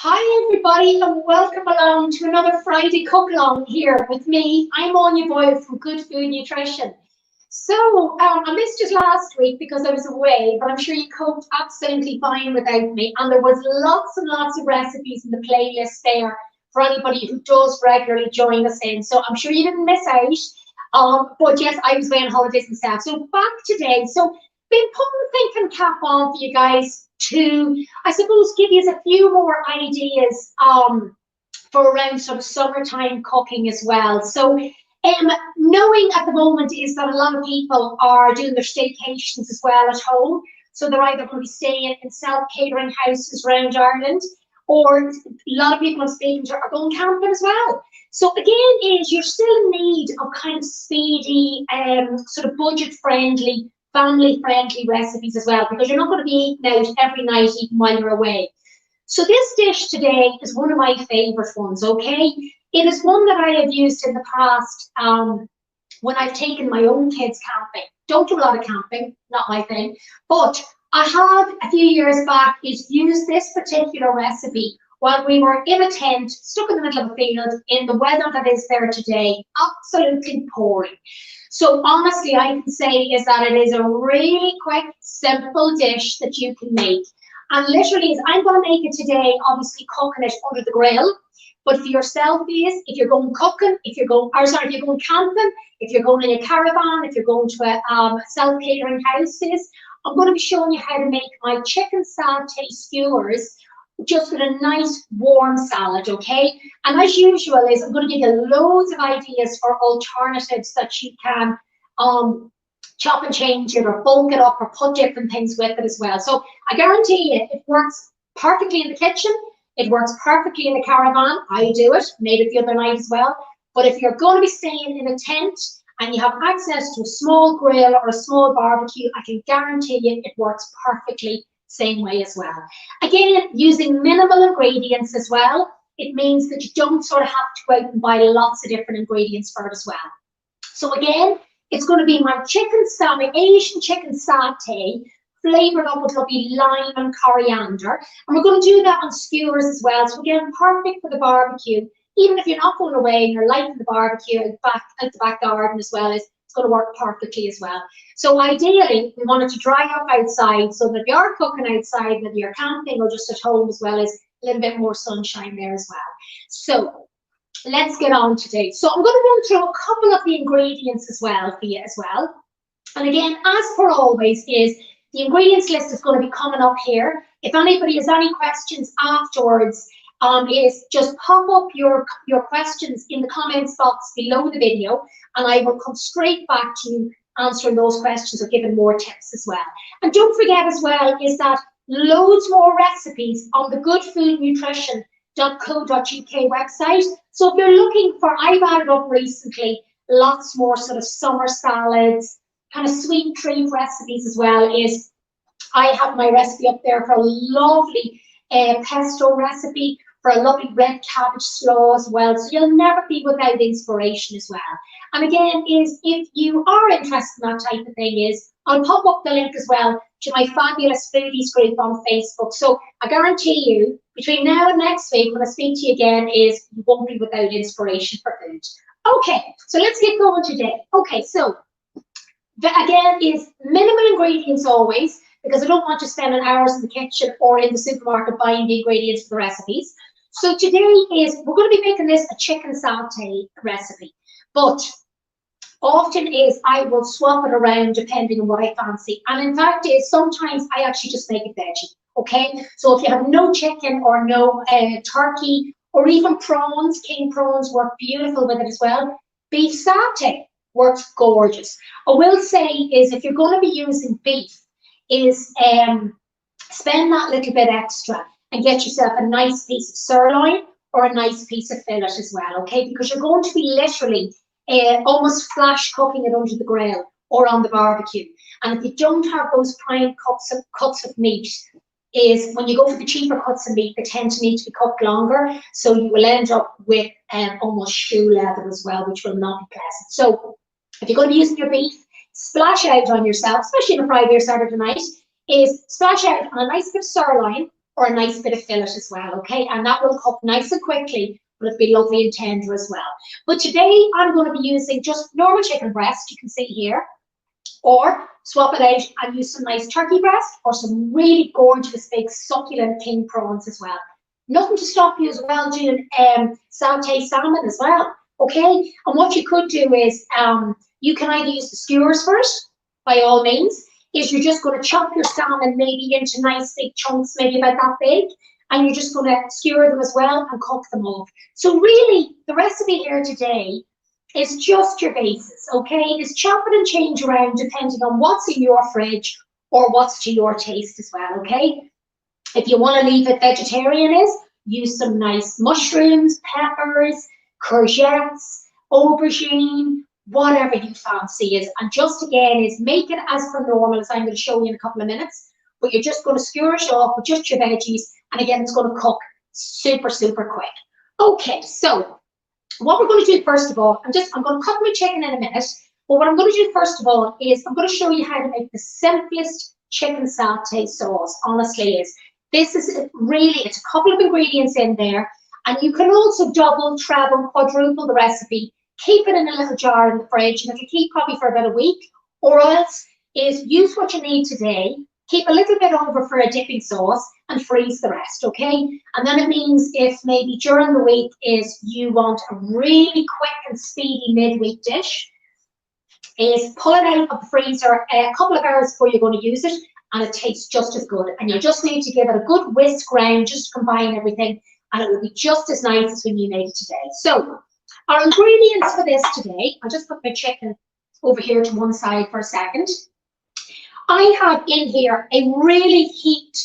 Hi everybody and welcome along to another Friday cook along here with me. I'm Aine Boyle from Good Food Nutrition. So I missed it last week because I was away, but I'm sure you coped absolutely fine without me. And there was lots and lots of recipes in the playlist there for anybody who does regularly join us in. So I'm sure you didn't miss out. But yes, I was away on holidays myself. So back today. So been putting the thinking cap on for you guys to, I suppose, give you a few more ideas for around sort of summertime cooking as well. So knowing at the moment is that a lot of people are doing their staycations as well at home. So they're either going to be staying in self-catering houses around Ireland, or a lot of people I'm speaking to are going camping as well. So again, is you're still in need of kind of speedy, sort of budget-friendly, family-friendly recipes as well, because you're not going to be eating out every night even while you're away. So this dish today is one of my favorite ones, okay? It is one that I have used in the past when I've taken my own kids camping. Don't do a lot of camping, not my thing, but I have a few years back used this particular recipe while we were in a tent, stuck in the middle of a field, in the weather that is there today, absolutely pouring. So honestly, I can say is that it is a really quick, simple dish that you can make. And literally, I'm going to make it today, obviously cooking it under the grill. But for yourself is, if you're going cooking, if you're going camping, if you're going in a caravan, if you're going to a self-catering houses, I'm going to be showing you how to make my chicken satay skewers just with a nice warm salad, okay? And as usual is I'm going to give you loads of ideas for alternatives that you can chop and change it or bulk it up or put different things with it as well. So I guarantee you it works perfectly in the kitchen. It works perfectly in the caravan. I do it, made it the other night as well. But if you're going to be staying in a tent and you have access to a small grill or a small barbecue, I can guarantee you it works perfectly same way as well. Again, using minimal ingredients as well, it means that you don't sort of have to go out and buy lots of different ingredients for it as well. So again, it's going to be my Asian chicken satay, flavored up with lovely lime and coriander. And we're going to do that on skewers as well. So again, perfect for the barbecue. Even if you're not going away and you're liking the barbecue out the back garden as well, it's going to work perfectly as well. So ideally, we want it to dry up outside so that if you are cooking outside, whether you're camping or just at home as well, as a little bit more sunshine there as well. So let's get on today. So I'm going to run through a couple of the ingredients as well for you as well. And again, as per always, is the ingredients list is going to be coming up here. If anybody has any questions afterwards, is just pop up your questions in the comments box below the video, and I will come straight back to you answering those questions or giving more tips as well. And don't forget as well is that loads more recipes on the goodfoodnutrition.co.uk website. So if you're looking for, I've added up recently lots more sort of summer salads, kind of sweet treat recipes as well. Is I have my recipe up there for a lovely pesto recipe, for a lovely red cabbage slaw as well. So you'll never be without inspiration as well. And again, is if you are interested in that type of thing, is I'll pop up the link as well to my fabulous foodies group on Facebook. So I guarantee you, between now and next week, when I speak to you again, is you won't be without inspiration for food. Okay, so let's get going today. Okay, so again, is minimal ingredients always, because I don't want you spending hours in the kitchen or in the supermarket buying the ingredients for the recipes. So today is, we're going to be making this a chicken satay recipe, but often is I will swap it around depending on what I fancy. And in fact is sometimes I actually just make it veggie, okay? So if you have no chicken or no turkey or even prawns, king prawns work beautiful with it as well. Beef satay works gorgeous. I will say is if you're going to be using beef, is spend that little bit extra and get yourself a nice piece of sirloin or a nice piece of fillet as well, okay? Because you're going to be literally almost flash cooking it under the grill or on the barbecue. And if you don't have those prime cuts of meat, is when you go for the cheaper cuts of meat, they tend to need to be cooked longer. So you will end up with almost shoe leather as well, which will not be pleasant. So if you're going to be using your beef, splash out on yourself, especially in a Friday or Saturday night, is splash out on a nice bit of sirloin or a nice bit of fillet as well, okay? And that will cook nice and quickly, but it'll be lovely and tender as well. But today I'm going to be using just normal chicken breast, you can see here, or swap it out and use some nice turkey breast or some really gorgeous big succulent king prawns as well. Nothing to stop you as well doing sauté salmon as well, okay? And what you could do is you can either use the skewers first, by all means, is you're just going to chop your salmon maybe into nice big chunks, maybe about that big, and you're just going to skewer them as well and cook them off. So really, the recipe here today is just your basis, okay? It's chop it and change around depending on what's in your fridge or what's to your taste as well, okay? If you want to leave it vegetarian, use some nice mushrooms, peppers, courgettes, aubergine, whatever you fancy is. And just again is make it as per normal as I'm going to show you in a couple of minutes. But you're just going to skewer it off with just your veggies. And again, it's going to cook super, super quick. Okay, so what we're going to do first of all, I'm going to cook my chicken in a minute. But what I'm going to do first of all is I'm going to show you how to make the simplest chicken satay sauce, honestly is. This is really, it's a couple of ingredients in there, and you can also double, treble, quadruple the recipe. Keep it in a little jar in the fridge, and it'll keep probably for about a week, or else is use what you need today, keep a little bit over for a dipping sauce, and freeze the rest, okay? And then it means if maybe during the week is you want a really quick and speedy midweek dish, is pull it out of the freezer a couple of hours before you're going to use it, and it tastes just as good. And you just need to give it a good whisk round, just to combine everything, and it will be just as nice as when you made it today. So our ingredients for this today, I'll just put my chicken over here to one side for a second. I have in here a really heaped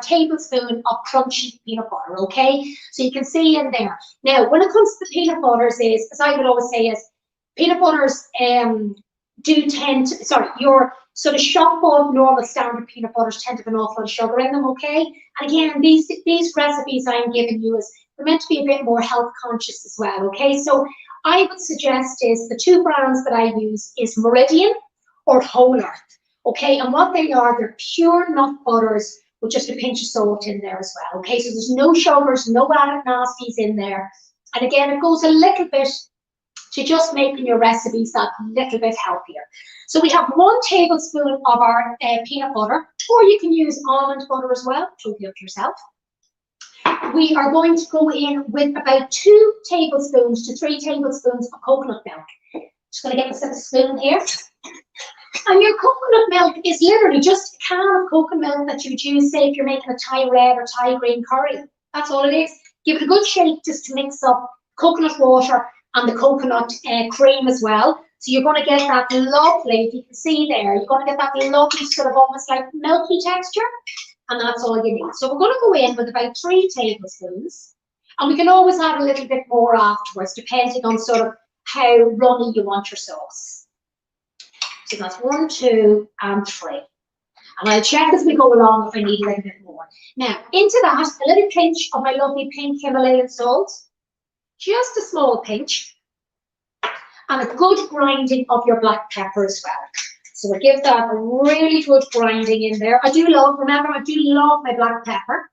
tablespoon of crunchy peanut butter, okay? So you can see in there. Now, when it comes to the peanut butters is, as I would always say, is peanut butters do tend to, sorry, your sort of shop bought normal standard peanut butters tend to have an awful lot of sugar in them, okay? And again, these recipes I'm giving you is they're meant to be a bit more health conscious as well, okay? So I would suggest is the two brands that I use is Meridian or Whole Earth, okay? And what they are, they're pure nut butters with just a pinch of salt in there as well, okay? So there's no sugars, no added nasties in there. And again, it goes a little bit to just making your recipes that little bit healthier. So we have 1 tablespoon of our peanut butter, or you can use almond butter as well, totally up to yourself. We are going to go in with about 2 tablespoons to 3 tablespoons of coconut milk. Just going to get myself a spoon here. And your coconut milk is literally just a can of coconut milk that you would use, say, if you're making a Thai red or Thai green curry. That's all it is. Give it a good shake just to mix up coconut water and the coconut cream as well. So you're going to get that lovely, if you can see there, you're going to get that lovely sort of almost like milky texture. And that's all you need. So we're going to go in with about 3 tablespoons. And we can always add a little bit more afterwards, depending on sort of how runny you want your sauce. So that's 1, 2, and 3. And I'll check as we go along if I need a little bit more. Now, into that, a little pinch of my lovely pink Himalayan salt. Just a small pinch. And a good grinding of your black pepper as well. So we'll give that a really good grinding in there. Remember, I do love my black pepper.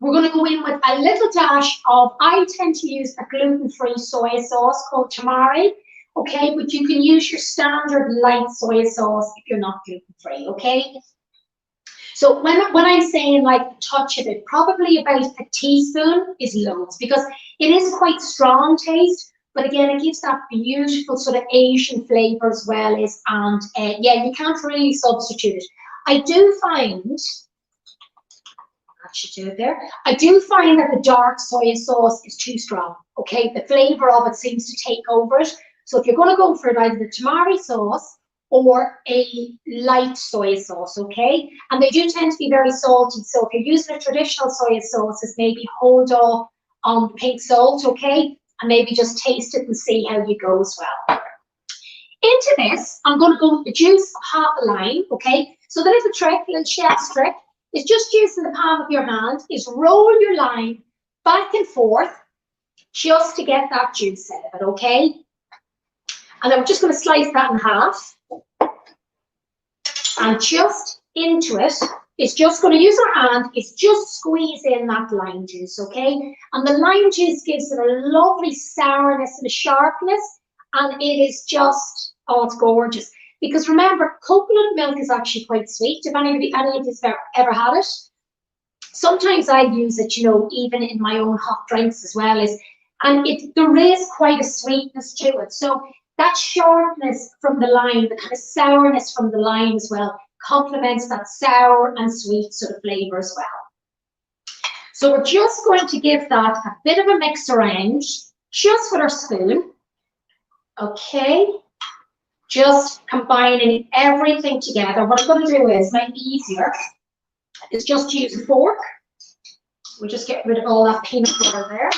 We're going to go in with a little dash of, I tend to use a gluten-free soy sauce called tamari. Okay, but you can use your standard light soy sauce if you're not gluten-free, okay? So when I'm saying like a touch of it, probably about a teaspoon is loads, because it is quite strong taste, but again, it gives that beautiful sort of Asian flavor as well. And yeah, you can't really substitute it. I do find, that should do it there. I do find that the dark soy sauce is too strong, okay? The flavor of it seems to take over it. So if you're going to go for it, either the tamari sauce or a light soy sauce, okay? And they do tend to be very salty. So if you're using a traditional soy sauce, maybe hold off on the pink salt, okay? And maybe just taste it and see how you go as well. Into this, I'm going to go with the juice of half a lime, okay? So the little trick, little chef's trick, is just using the palm of your hand, is roll your lime back and forth just to get that juice out of it, okay? And then we're just going to slice that in half. And just into it is just going to use our hand, is just squeeze in that lime juice, okay? And the lime juice gives it a lovely sourness and a sharpness, and it is just, oh, it's gorgeous. Because remember, coconut milk is actually quite sweet. If any of you have ever had it, sometimes I use it, you know, even in my own hot drinks as well. And there is quite a sweetness to it. So that sharpness from the lime, the kind of sourness from the lime as well, complements that sour and sweet sort of flavour as well. So we're just going to give that a bit of a mix around, just with our spoon. Okay, just combining everything together. What I'm going to do is, make it easier, is just use a fork. We'll just get rid of all that peanut butter there.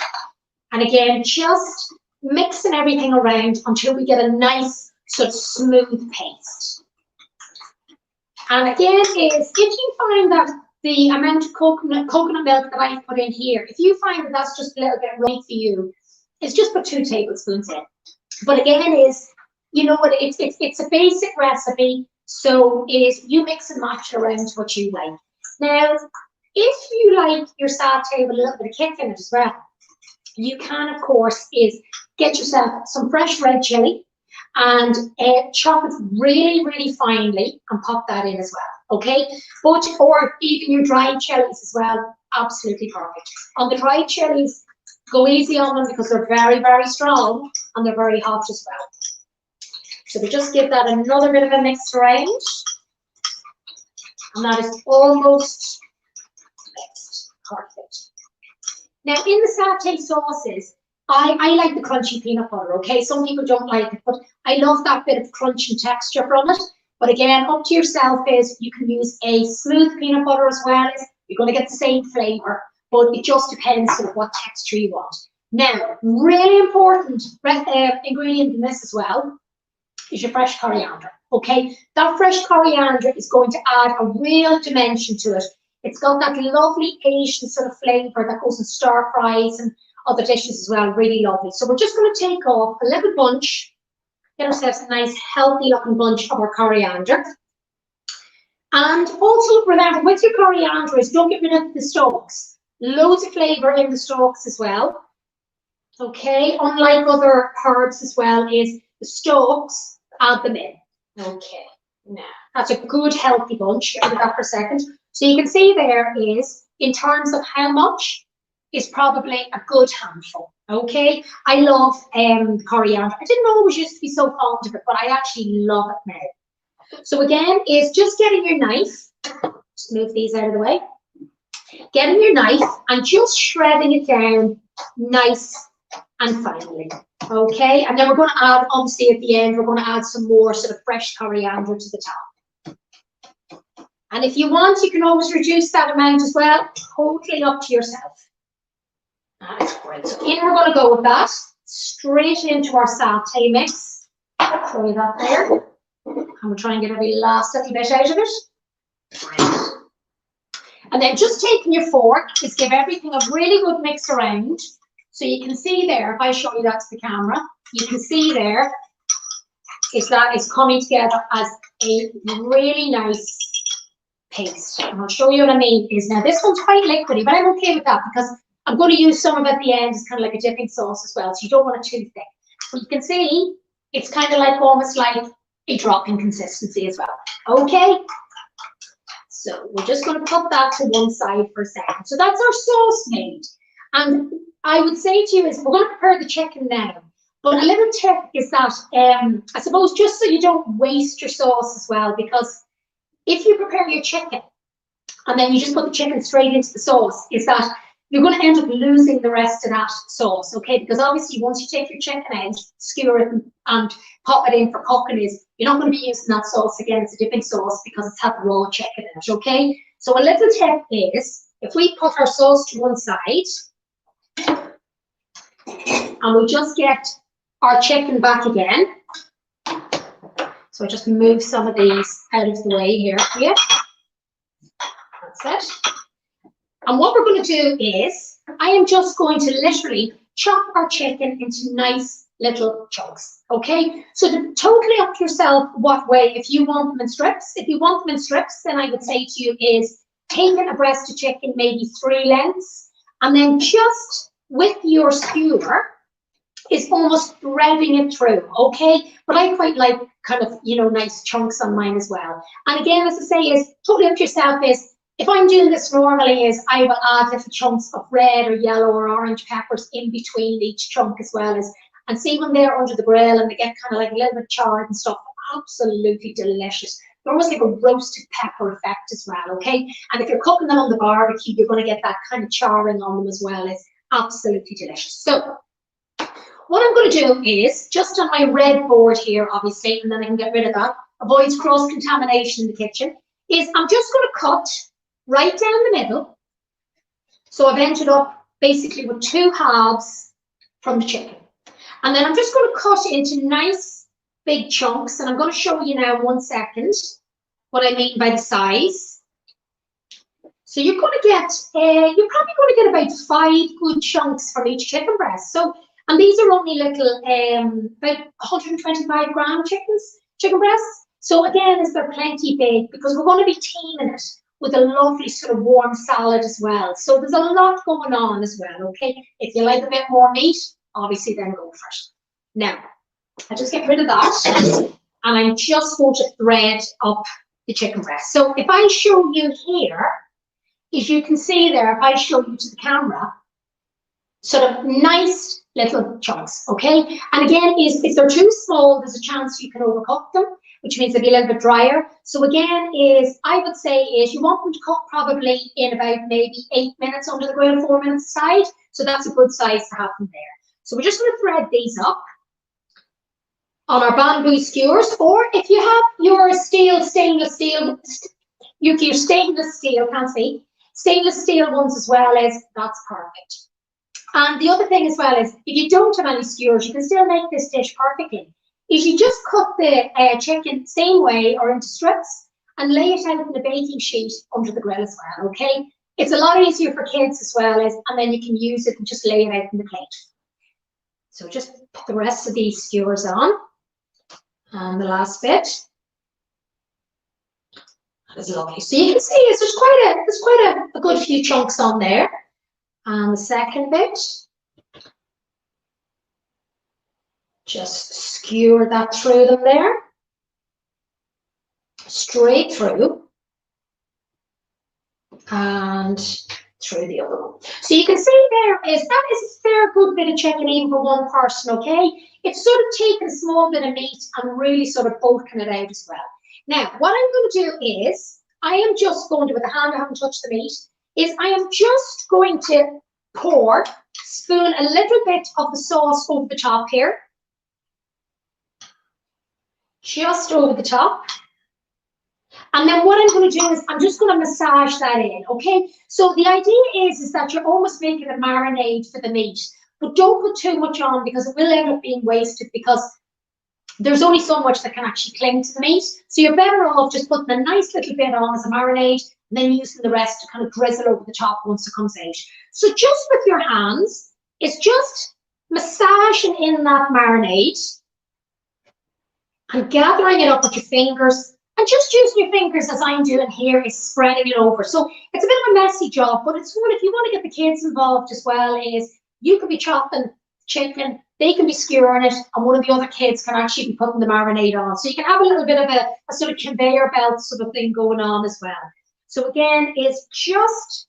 And again, just mixing everything around until we get a nice sort of smooth paste. And again, if you find that the amount of coconut milk that I've put in here, if you find that that's just a little bit right for you, it's just put 2 tablespoons in. But again, you know what, it's a basic recipe, so you mix and match around what you like. Now, if you like your satay with a little bit of kick in it as well, you can, of course, get yourself some fresh red chili and chop it really, really finely and pop that in as well, okay? Or even your dried chilies as well, absolutely perfect. On the dried chilies, go easy on them because they're very, very strong and they're very hot as well. So we just give that another bit of a mix around, and that is almost mixed. Perfect. Now, in the satay sauces, I like the crunchy peanut butter, okay? Some people don't like it, but I love that bit of crunch and texture from it. But again, up to yourself you can use a smooth peanut butter as well. You're going to get the same flavour, but it just depends on what texture you want. Now, really important ingredient in this as well is your fresh coriander, okay? That fresh coriander is going to add a real dimension to it. It's got that lovely Asian sort of flavour that goes in stir fries and other dishes as well, really lovely. So we're just going to take off a little bunch, get ourselves a nice healthy looking bunch of our coriander. And also remember, with your coriander don't get rid of the stalks. Loads of flavour in the stalks as well. Okay, unlike other herbs as well, is the stalks, add them in. Okay, now that's a good healthy bunch. Get rid of that for a second. So you can see there is, in terms of how much, is probably a good handful. Okay, I love coriander. I didn't always used to be so fond of it, but I actually love it now. So again, is just getting your knife, just move these out of the way, getting your knife and just shredding it down nice and finely. Okay, and then we're going to add, obviously at the end, we're going to add some more sort of fresh coriander to the top. And if you want, you can always reduce that amount as well, totally up to yourself. That's great. So in we're going to go with that, straight into our satay mix. Show you that there. And we'll try and get every last little bit out of it. Great. And then just taking your fork, just give everything a really good mix around. So you can see there, if I show you that to the camera, you can see there is that it's coming together as a really nice paste. And I'll show you what I mean is now this one's quite liquidy, but I'm okay with that because I'm going to use some of it at the end as kind of like a dipping sauce as well, so you don't want it too thick. But you can see it's kind of like almost like a drop-in consistency as well. Okay, so we're just going to put that to one side for a second. So that's our sauce made. And I would say to you is we're going to prepare the chicken now. But a little tip is that, I suppose, just so you don't waste your sauce as well, because if you prepare your chicken and then you just put the chicken straight into the sauce, is that you're going to end up losing the rest of that sauce, okay? Because obviously once you take your chicken out, skewer it and pop it in for cooking, you're not going to be using that sauce again as a dipping sauce because it's had raw chicken in it, okay? So a little tip is, if we put our sauce to one side and we just get our chicken back again. So I just move some of these out of the way here for you. That's it. And what we're going to do is, I am just going to literally chop our chicken into nice little chunks, okay? So totally up to yourself what way, if you want them in strips. If you want them in strips, then I would say to you is, taking a breast of chicken, maybe 3 lengths, and then just with your skewer is almost threading it through, okay? But I quite like kind of, you know, nice chunks on mine as well. And again, as I say, is totally up to yourself. Is if I'm doing this normally, is I will add little chunks of red or yellow or orange peppers in between each chunk as well as, and see when they're under the grill and they get kind of like a little bit charred and stuff, absolutely delicious. They're almost like a roasted pepper effect as well, okay? And if you're cooking them on the barbecue, you're going to get that kind of charring on them as well. It's absolutely delicious. So what I'm going to do is, just on my red board here, obviously, and then I can get rid of that, avoids cross-contamination in the kitchen, is I'm just going to cut right down the middle. So I've ended up basically with 2 halves from the chicken. And then I'm just going to cut into nice big chunks, and I'm going to show you now in 1 second what I mean by the size. So you're going to get, you're probably going to get about 5 good chunks from each chicken breast. So, and these are only little, about 125 gram chicken breasts. So again, is they're plenty big because we're going to be teaming it with a lovely sort of warm salad as well. So there's a lot going on as well, okay? If you like a bit more meat, obviously then go for it. Now, I just get rid of that, and I'm just going to thread up the chicken breast. So if I show you here, as you can see there, if I show you to the camera, sort of nice little chunks, okay? And again, if they're too small, there's a chance you can overcook them, which means they'll be a little bit drier. So again, I would say you want them to cook probably in about maybe 8 minutes under the grill, 4 minutes aside. So that's a good size to have them there. So we're just going to thread these up on our bamboo skewers, or if you have your stainless steel, stainless steel ones as well, that's perfect. And the other thing as well is, if you don't have any skewers, you can still make this dish perfectly. Is you just cut the chicken same way or into strips and lay it out in the baking sheet under the grill as well, okay? It's a lot easier for kids as well, and then you can use it and just lay it out in the plate. So just put the rest of these skewers on. And the last bit. That is lovely. So you can see there's quite a good few chunks on there. And the second bit, just skewer that through them there, straight through, and through the other one. So you can see that is a fair good bit of chicken even for one person, okay? It's sort of taking a small bit of meat and really sort of bulking it out as well. Now, what I'm going to do is, I am just going to, with the hand I haven't touched the meat, is I am just going to spoon a little bit of the sauce over the top here. Just over the top. And then what I'm going to do is I'm just going to massage that in, okay? So the idea is that you're almost making a marinade for the meat, but don't put too much on because it will end up being wasted because there's only so much that can actually cling to the meat. So you're better off just putting a nice little bit on as a marinade and then using the rest to kind of drizzle over the top once it comes out. So just with your hands, it's just massaging in that marinade and gathering it up with your fingers. And just using your fingers, as I'm doing here, is spreading it over. So it's a bit of a messy job, but it's one, if you want to get the kids involved as well, is you could be chopping chicken, they can be skewering it, and one of the other kids can actually be putting the marinade on. So you can have a little bit of a sort of conveyor belt sort of thing going on as well. So again, it's just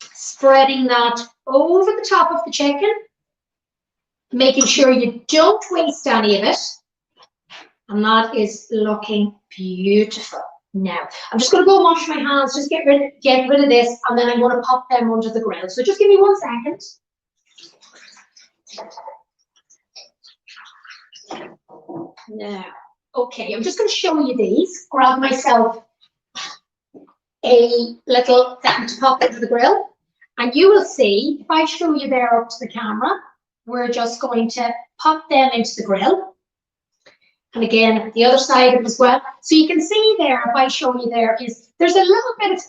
spreading that over the top of the chicken, making sure you don't waste any of it. And that is looking beautiful. Now, I'm just going to go wash my hands, just get rid of this, and then I'm going to pop them under the grill. So just give me 1 second. Now, okay, I'm just going to show you these. Grab myself a little thing to pop into the grill. And you will see, if I show you there up to the camera, we're just going to pop them into the grill. And again, the other side of it as well. So you can see there, if I show you there, is there's a little bit of,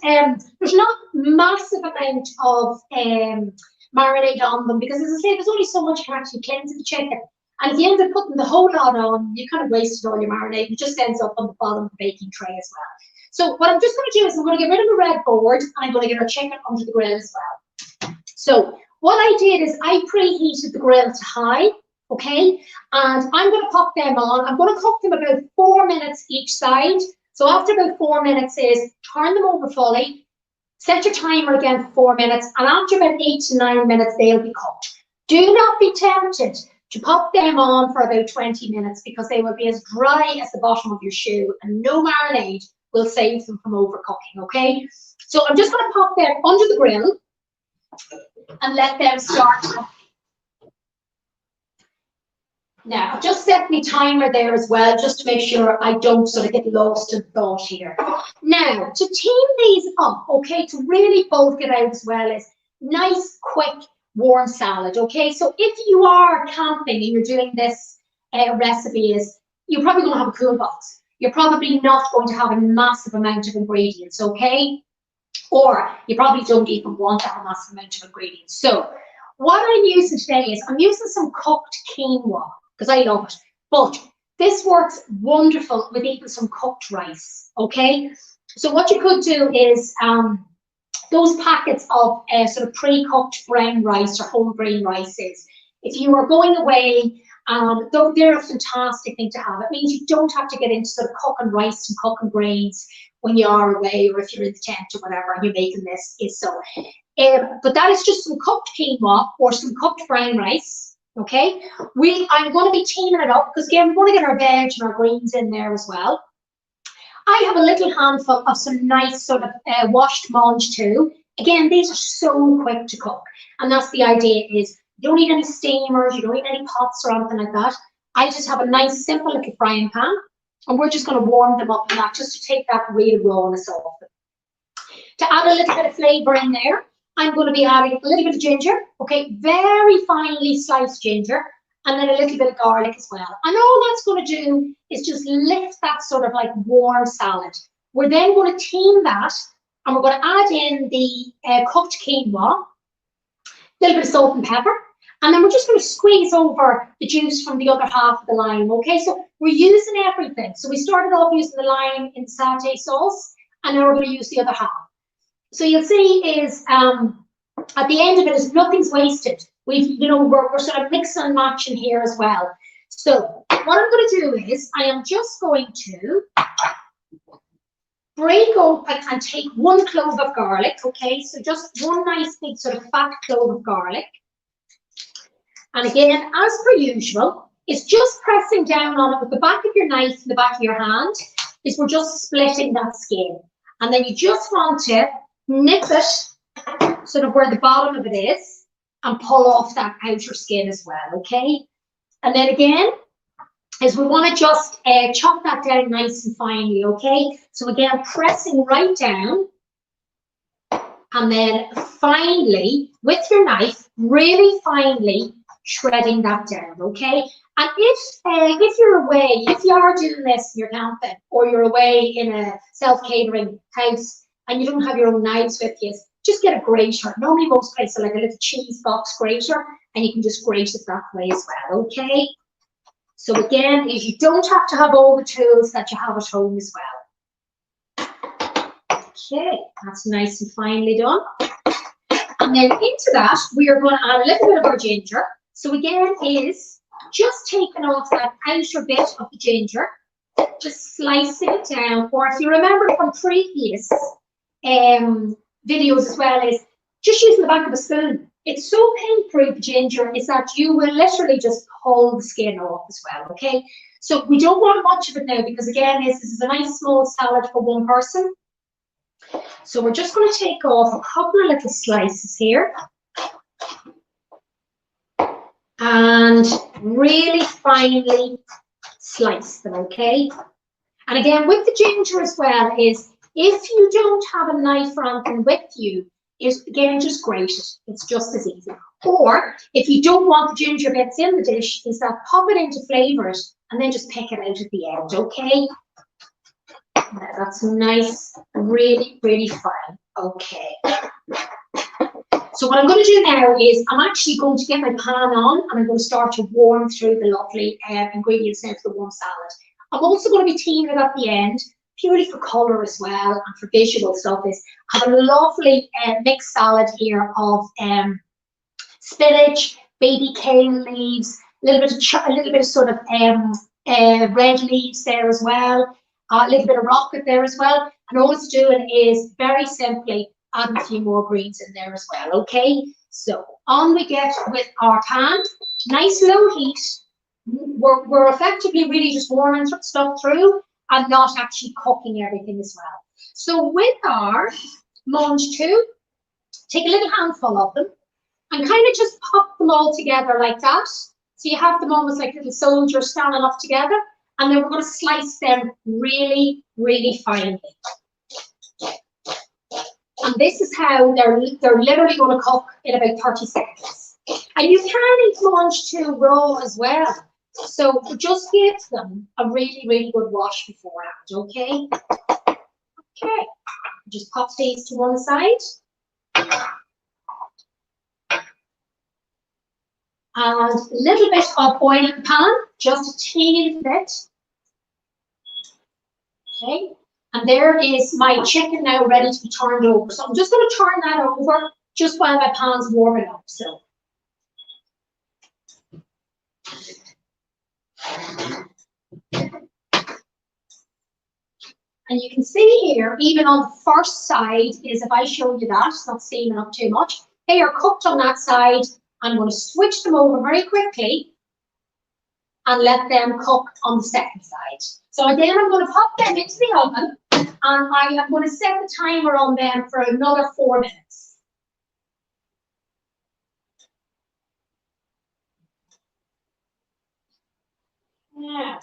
there's not massive amount of marinade on them because, as I say, there's only so much you can actually cleanse the chicken. And if you end up putting the whole lot on, you kind of wasted all your marinade. It just ends up on the bottom of the baking tray as well. So what I'm just going to do is I'm going to get rid of the red board and I'm going to get our chicken under the grill as well. So what I did is I preheated the grill to high, okay? And I'm going to pop them on. I'm going to cook them about 4 minutes each side. So after about 4 minutes is turn them over fully, set your timer again for 4 minutes, and after about 8 to 9 minutes, they'll be cooked. Do not be tempted to pop them on for about 20 minutes because they will be as dry as the bottom of your shoe and no marinade will save them from overcooking, okay? So I'm just going to pop them under the grill and let them start cooking. Now, I've just set my timer there as well, just to make sure I don't sort of get lost in thought here. Now, to team these up, okay, to really bulk it out as well is nice, quick, warm salad, okay? So if you are camping and you're doing this recipe, you're probably going to have a cool box. You're probably not going to have a massive amount of ingredients, okay? Or you probably don't even want to have a massive amount of ingredients. So what I'm using today is I'm using some cooked quinoa, because I love it. But this works wonderful with even some cooked rice, okay? So what you could do is those packets of sort of pre-cooked brown rice or whole grain rices, if you are going away, they're a fantastic thing to have. It means you don't have to get into sort of cooking rice and cooking grains when you are away or if you're in the tent or whatever and you're making this. But that is just some cooked quinoa or some cooked brown rice. Okay, I'm going to be teaming it up because again, we're going to get our veg and our greens in there as well. I have a little handful of some nice sort of washed mange too. Again, these are so quick to cook, and that's the idea is you don't need any steamers, you don't need any pots or anything like that. I just have a nice simple little frying pan, and we're just going to warm them up in that just to take that real rawness off them. To add a little bit of flavour in there, I'm going to be adding a little bit of ginger, okay, very finely sliced ginger, and then a little bit of garlic as well. And all that's going to do is just lift that sort of like warm salad. We're then going to team that, and we're going to add in the cooked quinoa, a little bit of salt and pepper, and then we're just going to squeeze over the juice from the other half of the lime, okay? So we're using everything. So we started off using the lime in satay sauce, and now we're going to use the other half. So you'll see is at the end of it is nothing's wasted. We're sort of mix and matching here as well. So what I'm going to do is I am just going to break open and take 1 clove of garlic, okay? So just one nice big sort of fat clove of garlic. And again, as per usual, it's just pressing down on it with the back of your knife and the back of your hand, is we're just splitting that skin. And then you just want to nip it sort of where the bottom of it is and pull off that outer skin as well, okay? And then again, is we want to just chop that down nice and finely, okay? So again, pressing right down and then finely, with your knife, really finely shredding that down, okay? And if you're away, if you are doing this, you're camping, or you're away in a self-catering house, and you don't have your own knives with you, just get a grater. Normally most places are like a little cheese box grater, and you can just grate it that way as well, okay? So again, if you don't have to have all the tools that you have at home as well. Okay, that's nice and finely done. And then into that, we are going to add a little bit of our ginger. So again, is just taking off that outer bit of the ginger, just slicing it down, or if you remember from previous videos as well, is just using the back of a spoon. It's so pain-free, the ginger, is that you will literally just pull the skin off as well, okay? So we don't want much of it now because again, this is a nice small salad for one person. So we're just going to take off a couple of little slices here. And really finely slice them, okay? And again, with the ginger as well, is if you don't have a knife or anything with you, is again, just grate it. It's just as easy. Or if you don't want the ginger bits in the dish, is that pop it into flavour it and then just pick it out at the end, okay? That's nice, really, really fine. Okay. So what I'm going to do now is I'm actually going to get my pan on and I'm going to start to warm through the lovely ingredients now for the warm salad. I'm also going to be teaming it at the end. If purely for colour as well and for visual stuff, is I have a lovely mixed salad here of spinach, baby kale leaves, a little bit of sort of red leaves there as well, a little bit of rocket there as well. And all it's doing is very simply adding a few more greens in there as well. Okay, so on we get with our pan, nice low heat. We're effectively really just warming stuff through and not actually cooking everything as well. So with our mange too, take a little handful of them and kind of just pop them all together like that. So you have them almost like little soldiers standing up together, and then we're going to slice them really, really finely. And this is how they're literally going to cook in about 30 seconds. And you can eat mange too raw as well. So just give them a really, really good wash beforehand, okay? Okay, just pop these to one side. And a little bit of oil in the pan, just a teeny little bit. Okay, and there is my chicken now ready to be turned over. So I'm just going to turn that over just while my pan's warming up. So. And you can see here, even on the first side, is if I show you that, it's not steaming up too much. They are cooked on that side. I'm going to switch them over very quickly and let them cook on the second side. So again, I'm going to pop them into the oven and I am going to set the timer on them for another 4 minutes. Yeah.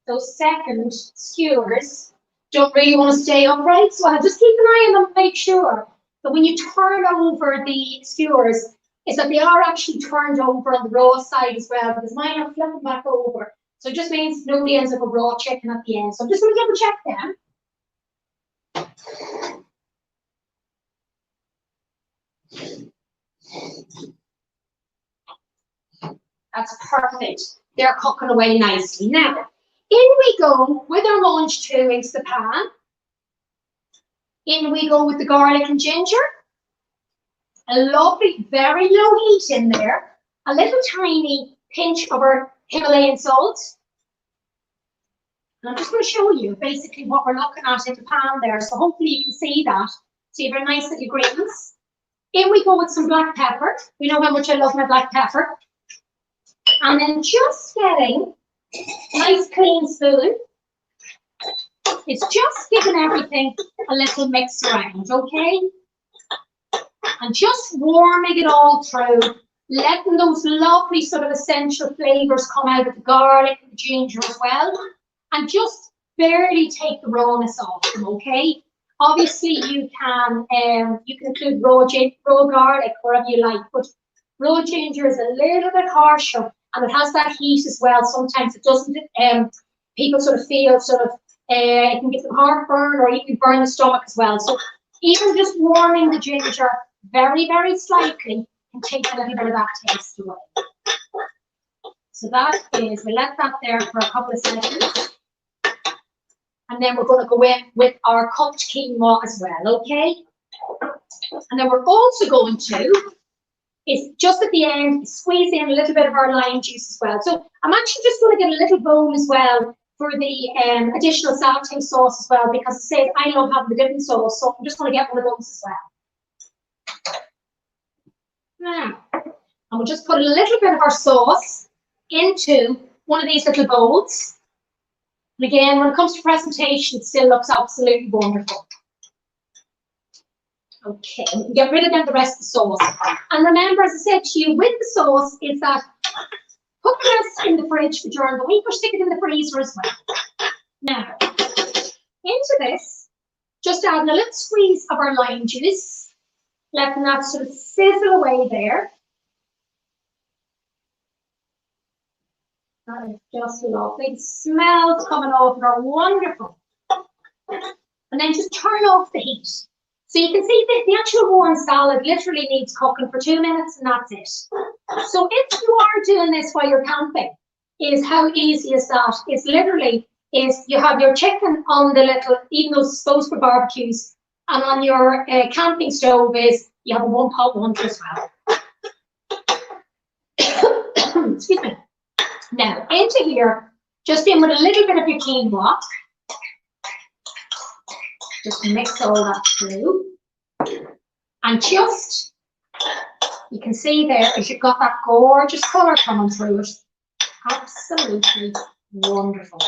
Those second skewers don't really want to stay upright, so I'll just keep an eye on them and make sure that when you turn over the skewers, is that they are actually turned over on the raw side as well, because mine are flipping back over. So it just means nobody ends up with raw chicken at the end. So I'm just going to double check them. That's perfect. They're cooking away nicely. Now, in we go with our mange too into the pan. In we go with the garlic and ginger. A lovely, very low heat in there. A little tiny pinch of our Himalayan salt. And I'm just going to show you basically what we're looking at in the pan there. So hopefully you can see that. So you have a nice little greens. In we go with some black pepper. You know how much I love my black pepper. And then just getting a nice clean spoon. It's just giving everything a little mix around, okay? And just warming it all through, letting those lovely sort of essential flavours come out of the garlic and the ginger as well. And just barely take the rawness off them, okay? Obviously you can include raw garlic wherever you like, but raw ginger is a little bit harsher and it has that heat as well. Sometimes it doesn't, people sort of feel sort of, it can give them heartburn or even burn the stomach as well. So even just warming the ginger very, very slightly can take a little bit of that taste away. So that is, we let that there for a couple of seconds. And then we're going to go in with our cooked quinoa as well, okay? And then we're also going to, is just at the end, squeeze in a little bit of our lime juice as well. So I'm actually just going to get a little bowl as well for the additional Saute sauce as well, because it says I love having the dipping sauce, so I'm just going to get one of those as well. Now, and we'll just put a little bit of our sauce into one of these little bowls. And again, when it comes to presentation, it still looks absolutely wonderful. Okay, we can get rid of then the rest of the sauce. And remember, as I said to you, with the sauce, is that put the rest in the fridge for during the week or stick it in the freezer as well. Now, into this, just adding a little squeeze of our lime juice, letting that sort of sizzle away there. That is just lovely. The smells coming off are wonderful. And then just turn off the heat. So you can see that the actual warm salad literally needs cooking for 2 minutes and that's it. So if you are doing this while you're camping, is how easy is that? It's literally is you have your chicken on the little, even though it's supposed for barbecues, and on your camping stove is you have a one-pot lunch as well. Excuse me. Now into here, just in with a little bit of your quinoa. Just mix all that through. And just, you can see there is you've got that gorgeous colour coming through it. Absolutely wonderful.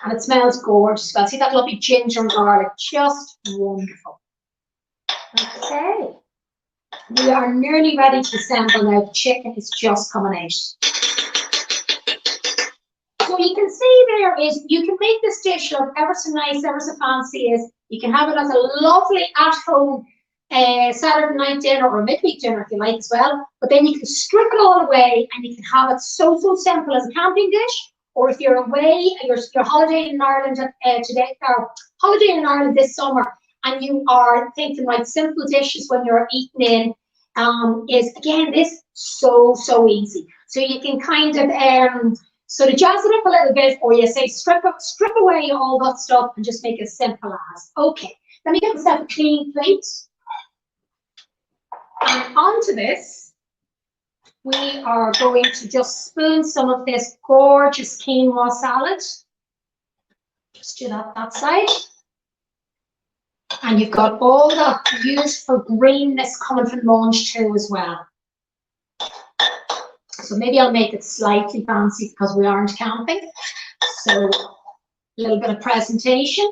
And it smells gorgeous. Well, see that lovely ginger and garlic, just wonderful. Okay. We are nearly ready to assemble now. The chicken is just coming out. So you can see there is, you can make this dish look ever so nice, ever so fancy. You can have it as a lovely at-home Saturday night dinner or midweek dinner if you like as well. But then you can strip it all away and you can have it so simple as a camping dish. Or if you're away, you're holidaying in Ireland today, or holidaying in Ireland this summer, and you are thinking like simple dishes when you're eating in, is again this so easy. So you can kind of sort of jazz it up a little bit, or you say strip away all that stuff and just make it as simple as. Okay, let me get myself a clean plate. And onto this, we are going to just spoon some of this gorgeous quinoa salad. Just do that side. And you've got all that beautiful greenness coming from lunch too as well. So maybe I'll make it slightly fancy because we aren't camping. So a little bit of presentation.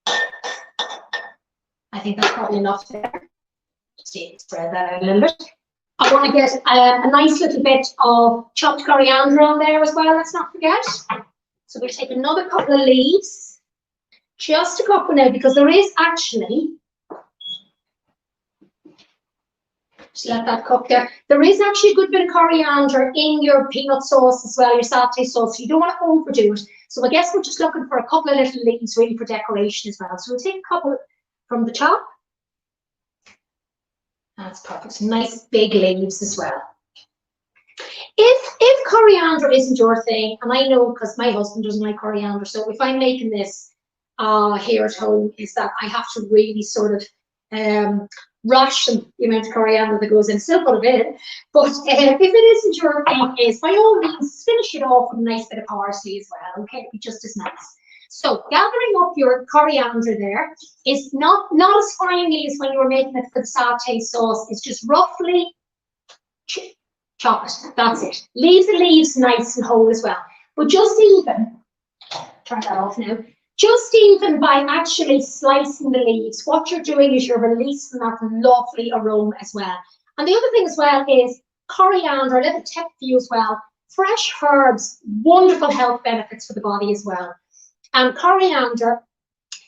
I think that's probably enough there. Just spread that out a little bit. I want to get a nice little bit of chopped coriander on there as well, let's not forget. So we'll take another couple of leaves, just a couple now, because there is actually, just let that cook there. There is actually a good bit of coriander in your peanut sauce as well, your satay sauce, so you don't want to overdo it. So I guess we're just looking for a couple of little leaves really for decoration as well. So we'll take a couple from the top. That's perfect. Some nice big leaves as well. If coriander isn't your thing, and I know because my husband doesn't like coriander, so if I'm making this here at home, is that I have to really sort of ration the amount of coriander that goes in. Still put it in, but if it isn't your thing, is by all means finish it off with a nice bit of parsley as well. Okay, it'll be just as nice. So gathering up your coriander there is not as finely as when you were making it for the satay sauce. It's just roughly chop it. That's it. Leave the leaves nice and whole as well. But just even, turn that off now, just even by actually slicing the leaves, what you're doing is you're releasing that lovely aroma as well. And the other thing as well is coriander, a little tip for you as well, fresh herbs, wonderful health benefits for the body as well. And coriander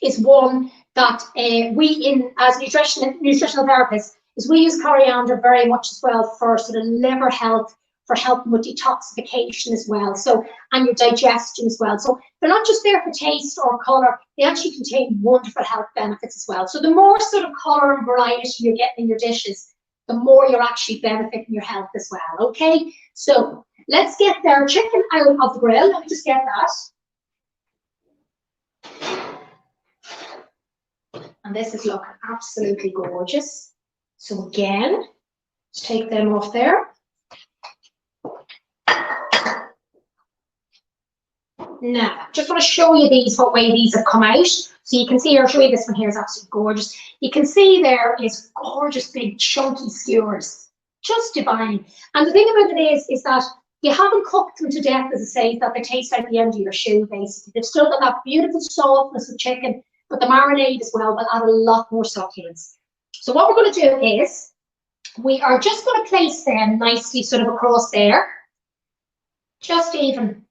is one that we, as nutritional therapists, is we use coriander very much as well for sort of liver health, for helping with detoxification as well. So, and your digestion as well. So they're not just there for taste or colour, they actually contain wonderful health benefits as well. So the more sort of colour and variety you're getting in your dishes, the more you're actually benefiting your health as well. Okay, so let's get their chicken out of the grill. Let me just get that. And this is looking absolutely gorgeous. So again, let's take them off there. Now, just want to show you these, what way these have come out. So you can see, I'll show you this one here is absolutely gorgeous. You can see there is gorgeous big chunky skewers, just divine. And the thing about it is that you haven't cooked them to death, as I say, that they taste like the end of your shoe, basically. They've still got that beautiful softness of chicken, but the marinade as well will add a lot more succulence. So what we're going to do is, we are just going to place them nicely sort of across there. Just even,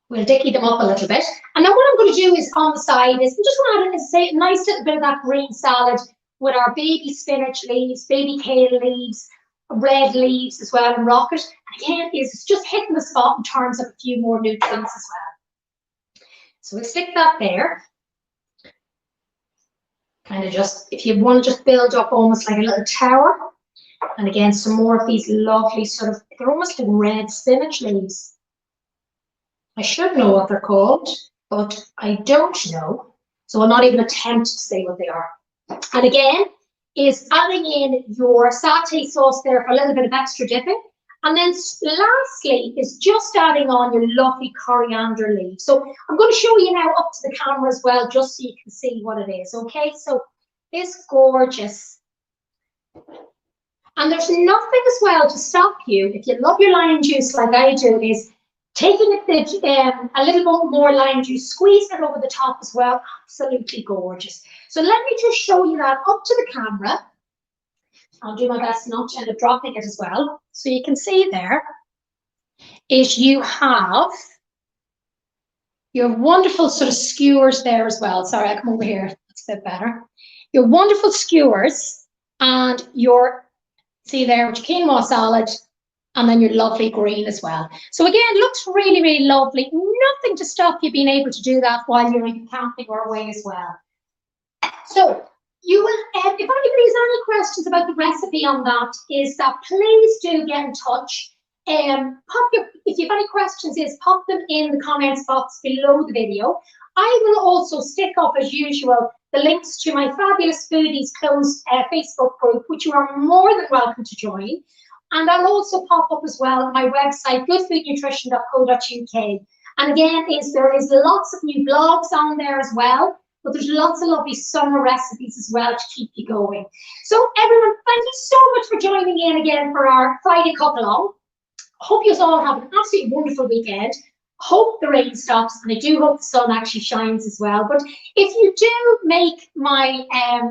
we'll dicky them up a little bit. And then what I'm going to do is on the side is, I'm just going to add a nice little bit of that green salad with our baby spinach leaves, baby kale leaves, red leaves as well, and rocket. Again, it's just hitting the spot in terms of a few more nutrients as well. So we'll stick that there. Kind of just, if you want to just build up almost like a little tower. And again, some more of these lovely sort of, they're almost like red spinach leaves. I should know what they're called, but I don't know. So I'll not even attempt to say what they are. And again, is adding in your satay sauce there for a little bit of extra dipping. And then lastly is just adding on your lovely coriander leaves. So I'm going to show you now up to the camera as well, just so you can see what it is. Okay, so it's gorgeous. And there's nothing as well to stop you, if you love your lime juice like I do, is taking it, a little bit more lime juice, squeezing it over the top as well. Absolutely gorgeous. So let me just show you that up to the camera. I'll do my best not to end up dropping it as well. So you can see there is you have your wonderful sort of skewers there as well. Sorry, I'll come over here. That's a bit better. Your wonderful skewers and your, see there, with your quinoa salad, and then your lovely green as well. So again, it looks really, really lovely. Nothing to stop you being able to do that while you're camping or away as well. So you will, if anybody has any questions about the recipe on that, is that please do get in touch. If you have any questions, pop them in the comments box below the video. I will also stick up, as usual, the links to my Fabulous Foodies closed Facebook group, which you are more than welcome to join. And I'll also pop up as well on my website, goodfoodnutrition.co.uk. And again, there is lots of new blogs on there as well. But there's lots of lovely summer recipes as well to keep you going. So everyone, thank you so much for joining in again for our Friday cook-along. Hope you all have an absolutely wonderful weekend. Hope the rain stops, and I do hope the sun actually shines as well. But if you do make my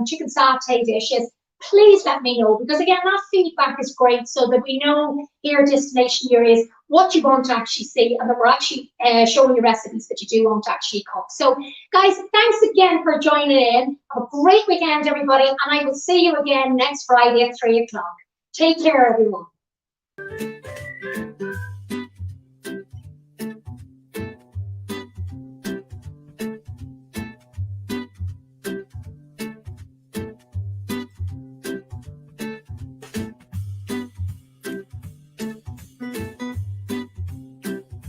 chicken satay dishes, please let me know, because again, that feedback is great, so that we know here at Destination Here is what you want to actually see, and that we're actually showing you recipes that you do want to actually cook. So guys, thanks again for joining in. Have a great weekend, everybody, and I will see you again next Friday at 3 o'clock. Take care, everyone.